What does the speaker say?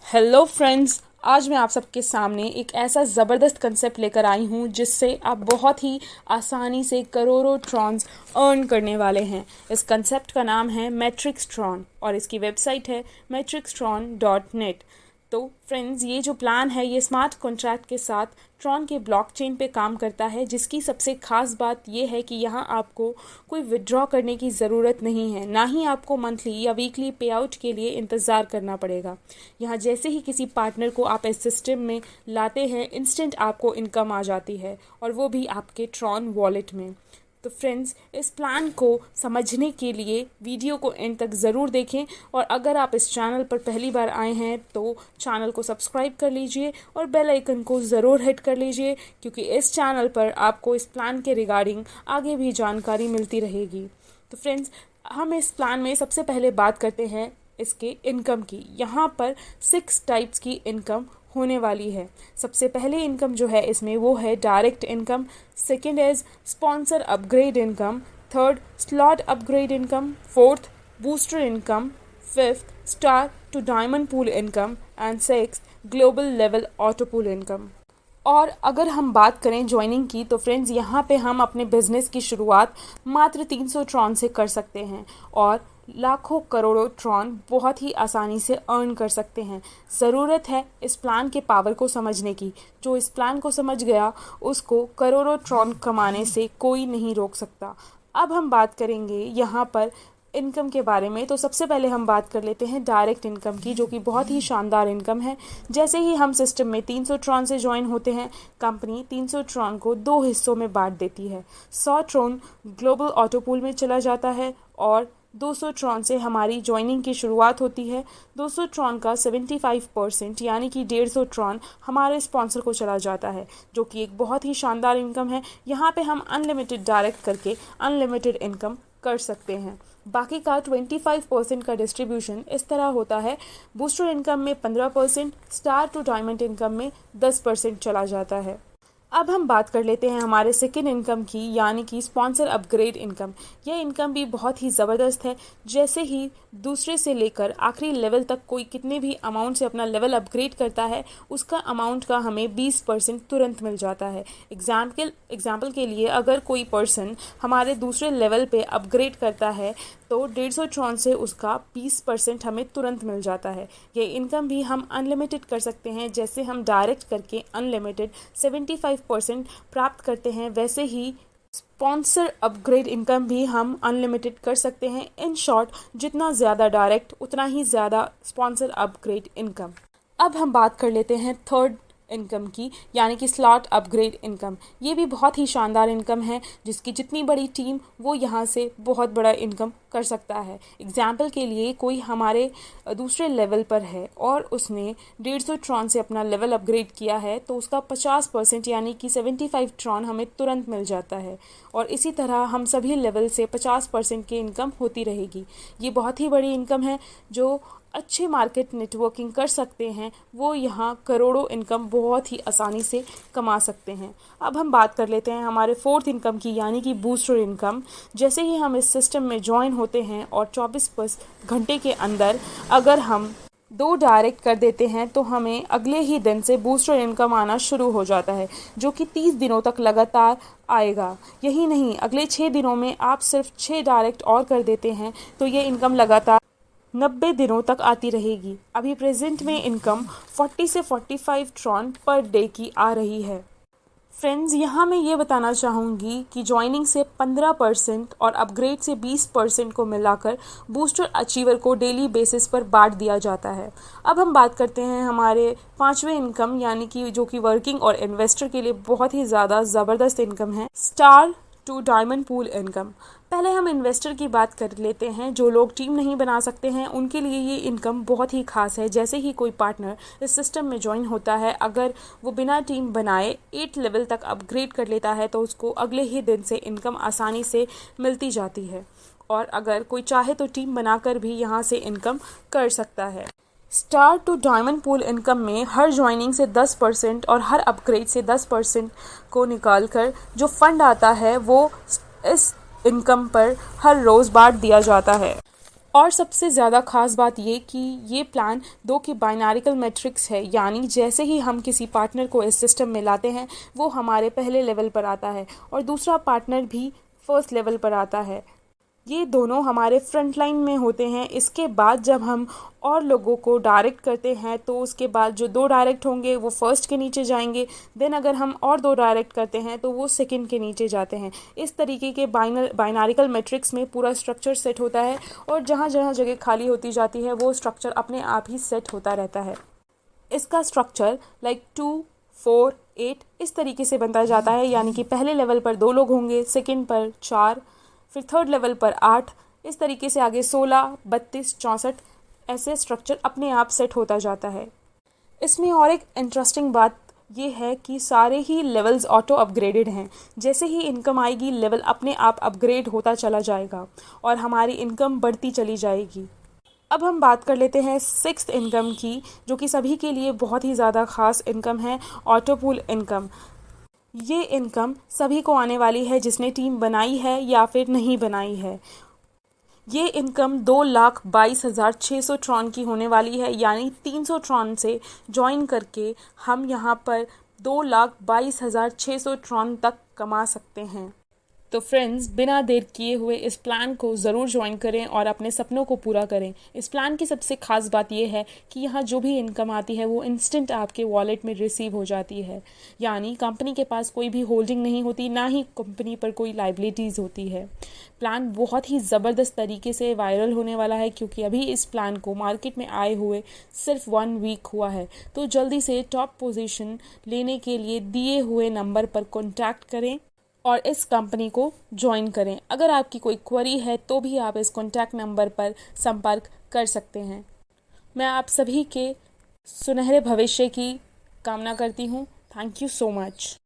Hello friends, आज मैं आप सबके सामने एक ऐसा ज़बरदस्त कंसेप्ट लेकर आई हूँ जिससे आप बहुत ही आसानी से करोड़ों ट्रॉन्स अर्न करने वाले हैं। इस कंसेप्ट का नाम है मैट्रिक्स ट्रॉन और इसकी वेबसाइट है matrixtron.net। तो फ्रेंड्स, ये जो प्लान है ये स्मार्ट कॉन्ट्रैक्ट के साथ ट्रॉन के ब्लॉकचेन पे काम करता है, जिसकी सबसे खास बात ये है कि यहाँ आपको कोई विड्रॉ करने की ज़रूरत नहीं है, ना ही आपको मंथली या वीकली पे आउट के लिए इंतज़ार करना पड़ेगा। यहाँ जैसे ही किसी पार्टनर को आप इस सिस्टम में लाते हैं, इंस्टेंट आपको इनकम आ जाती है और वो भी आपके ट्रॉन वॉलेट में। तो फ्रेंड्स, इस प्लान को समझने के लिए वीडियो को एंड तक ज़रूर देखें और अगर आप इस चैनल पर पहली बार आए हैं तो चैनल को सब्सक्राइब कर लीजिए और बेल आइकन को ज़रूर हिट कर लीजिए, क्योंकि इस चैनल पर आपको इस प्लान के रिगार्डिंग आगे भी जानकारी मिलती रहेगी। तो फ्रेंड्स, हम इस प्लान में सबसे पहले बात करते हैं इसके इनकम की। यहाँ पर 6 टाइप्स की इनकम होने वाली है। सबसे पहले इनकम जो है इसमें वो है direct income, second is sponsor upgrade income, third slot upgrade income, fourth booster income, fifth star to diamond pool income and sixth global level auto pool income. और अगर हम बात करें ज्वाइनिंग की तो फ्रेंड्स, यहाँ पे हम अपने बिजनेस की शुरुआत मात्र 300 ट्रॉन से कर सकते हैं और लाखों करोड़ों ट्रॉन बहुत ही आसानी से अर्न कर सकते हैं। ज़रूरत है इस प्लान के पावर को समझने की। जो इस प्लान को समझ गया उसको करोड़ों ट्रॉन कमाने से कोई नहीं रोक सकता। अब हम बात करेंगे यहाँ पर इनकम के बारे में। तो सबसे पहले हम बात कर लेते हैं डायरेक्ट इनकम की, जो कि बहुत ही शानदार इनकम है। जैसे ही हम सिस्टम में 300 ट्रॉन से ज्वाइन होते हैं, कंपनी 300 ट्रॉन को 2 हिस्सों में बांट देती है। 100 ट्रॉन ग्लोबल ऑटो पूल में चला जाता है और 200 ट्रॉन से हमारी ज्वाइनिंग की शुरुआत होती है। 200 ट्रॉन का 75% यानी कि 150 ट्रॉन हमारे स्पॉन्सर को चला जाता है, जो कि एक बहुत ही शानदार इनकम है। यहाँ पे हम अनलिमिटेड डायरेक्ट करके अनलिमिटेड इनकम कर सकते हैं। बाकी का 25% का डिस्ट्रीब्यूशन इस तरह होता है। बूस्टर इनकम में 15%, स्टार टू डायमंड इनकम में 10% चला जाता है। अब हम बात कर लेते हैं हमारे सेकेंड इनकम की, यानी कि स्पॉन्सर अपग्रेड इनकम। यह इनकम भी बहुत ही ज़बरदस्त है। जैसे ही दूसरे से लेकर आखिरी लेवल तक कोई कितने भी अमाउंट से अपना लेवल अपग्रेड करता है, उसका अमाउंट का हमें 20% तुरंत मिल जाता है। एग्जाम्पल के लिए, अगर कोई पर्सन हमारे दूसरे लेवल पे अपग्रेड करता है तो 150 ट्रॉन से उसका 20% हमें तुरंत मिल जाता है। ये इनकम भी हम अनलिमिटेड कर सकते हैं। जैसे हम डायरेक्ट करके अनलिमिटेड 75% प्राप्त करते हैं, वैसे ही स्पॉन्सर अपग्रेड इनकम भी हम अनलिमिटेड कर सकते हैं। इन शॉर्ट, जितना ज़्यादा डायरेक्ट उतना ही ज़्यादा स्पॉन्सर अपग्रेड इनकम। अब हम बात कर लेते हैं थर्ड इनकम की, यानी कि स्लॉट अपग्रेड इनकम। ये भी बहुत ही शानदार इनकम है, जिसकी जितनी बड़ी टीम वो यहाँ से बहुत बड़ा इनकम कर सकता है। एग्जाम्पल के लिए, कोई हमारे दूसरे लेवल पर है और उसने 150 ट्रॉन से अपना लेवल अपग्रेड किया है, तो उसका 50% यानी कि 75 ट्रॉन हमें तुरंत मिल जाता है और इसी तरह हम सभी लेवल से 50% की इनकम होती रहेगी। ये बहुत ही बड़ी इनकम है। जो अच्छे मार्केट नेटवर्किंग कर सकते हैं वो यहाँ करोड़ों इनकम बहुत ही आसानी से कमा सकते हैं। अब हम बात कर लेते हैं हमारे फोर्थ इनकम की, यानी कि बूस्टर इनकम। जैसे ही हम इस सिस्टम में ज्वाइन होते हैं और 24 घंटे के अंदर अगर हम 2 डायरेक्ट कर देते हैं तो हमें अगले ही दिन से बूस्टर इनकम आना शुरू हो जाता है, जो कि 30 दिनों तक लगातार आएगा। यही नहीं, अगले 6 दिनों में आप सिर्फ 6 डायरेक्ट और कर देते हैं तो ये इनकम लगातार 90 दिनों तक आती रहेगी। अभी प्रेजेंट में इनकम 40 से 45 ट्रॉन पर डे की आ रही है। फ्रेंड्स, यहाँ मैं ये बताना चाहूँगी कि ज्वाइनिंग से 15% और अपग्रेड से 20% को मिलाकर बूस्टर अचीवर को डेली बेसिस पर बांट दिया जाता है। अब हम बात करते हैं हमारे पांचवें इनकम, यानी कि जो कि वर्किंग और इन्वेस्टर के लिए बहुत ही ज़्यादा ज़बरदस्त इनकम है, star to diamond pool income. पहले हम इन्वेस्टर की बात कर लेते हैं। जो लोग टीम नहीं बना सकते हैं उनके लिए ये इनकम बहुत ही खास है। जैसे ही कोई पार्टनर इस सिस्टम में ज्वाइन होता है, अगर वो बिना टीम बनाए 8 लेवल तक अपग्रेड कर लेता है तो उसको अगले ही दिन से इनकम आसानी से मिलती जाती है और अगर कोई चाहे तो टीम बनाकर भी यहाँ से इनकम कर सकता है। Star to diamond pool income में हर ज्वाइनिंग से 10% और हर अपग्रेड से 10% को निकालकर जो फंड आता है वो इस इनकम पर हर रोज़ बांट दिया जाता है। और सबसे ज़्यादा ख़ास बात ये कि ये प्लान 2 की बाइनैरिकल मैट्रिक्स है, यानी जैसे ही हम किसी पार्टनर को इस सिस्टम में लाते हैं वो हमारे पहले लेवल पर आता है और दूसरा पार्टनर भी फर्स्ट लेवल पर आता है। ये दोनों हमारे फ्रंट लाइन में होते हैं। इसके बाद जब हम और लोगों को डायरेक्ट करते हैं तो उसके बाद जो 2 डायरेक्ट होंगे वो फर्स्ट के नीचे जाएंगे, देन अगर हम और 2 डायरेक्ट करते हैं तो वो सेकंड के नीचे जाते हैं। इस तरीके के बाइनैरिकल मैट्रिक्स में पूरा स्ट्रक्चर सेट होता है और जहाँ जहाँ जगह खाली होती जाती है वो स्ट्रक्चर अपने आप ही सेट होता रहता है। इसका स्ट्रक्चर 2, 4, 8 इस तरीके से बनता जाता है, यानी कि पहले लेवल पर 2 लोग होंगे, सेकंड पर 4, फिर थर्ड लेवल पर 8, इस तरीके से आगे 16, 32, 64 ऐसे स्ट्रक्चर अपने आप सेट होता जाता है। इसमें और एक इंटरेस्टिंग बात ये है कि सारे ही लेवल्स ऑटो अपग्रेडेड हैं। जैसे ही इनकम आएगी लेवल अपने आप अपग्रेड होता चला जाएगा और हमारी इनकम बढ़ती चली जाएगी। अब हम बात कर लेते हैं 6th इनकम की, जो कि सभी के लिए बहुत ही ज़्यादा ख़ास इनकम है, ऑटो पूल इनकम। ये इनकम सभी को आने वाली है जिसने टीम बनाई है या फिर नहीं बनाई है। ये इनकम 2,22,600 ट्रॉन की होने वाली है, यानी 300 ट्रॉन से ज्वाइन करके हम यहाँ पर 2,22,600 ट्रॉन तक कमा सकते हैं। तो फ्रेंड्स, बिना देर किए हुए इस प्लान को ज़रूर ज्वाइन करें और अपने सपनों को पूरा करें। इस प्लान की सबसे ख़ास बात यह है कि यहाँ जो भी इनकम आती है वो इंस्टेंट आपके वॉलेट में रिसीव हो जाती है, यानी कंपनी के पास कोई भी होल्डिंग नहीं होती, ना ही कंपनी पर कोई लाइबिलिटीज़ होती है। प्लान बहुत ही ज़बरदस्त तरीके से वायरल होने वाला है क्योंकि अभी इस प्लान को मार्केट में आए हुए सिर्फ 1 वीक हुआ है। तो जल्दी से टॉप पोजीशन लेने के लिए दिए हुए नंबर पर कॉन्टैक्ट करें और इस कंपनी को ज्वाइन करें। अगर आपकी कोई क्वेरी है तो भी आप इस कॉन्टैक्ट नंबर पर संपर्क कर सकते हैं। मैं आप सभी के सुनहरे भविष्य की कामना करती हूँ। Thank you so much.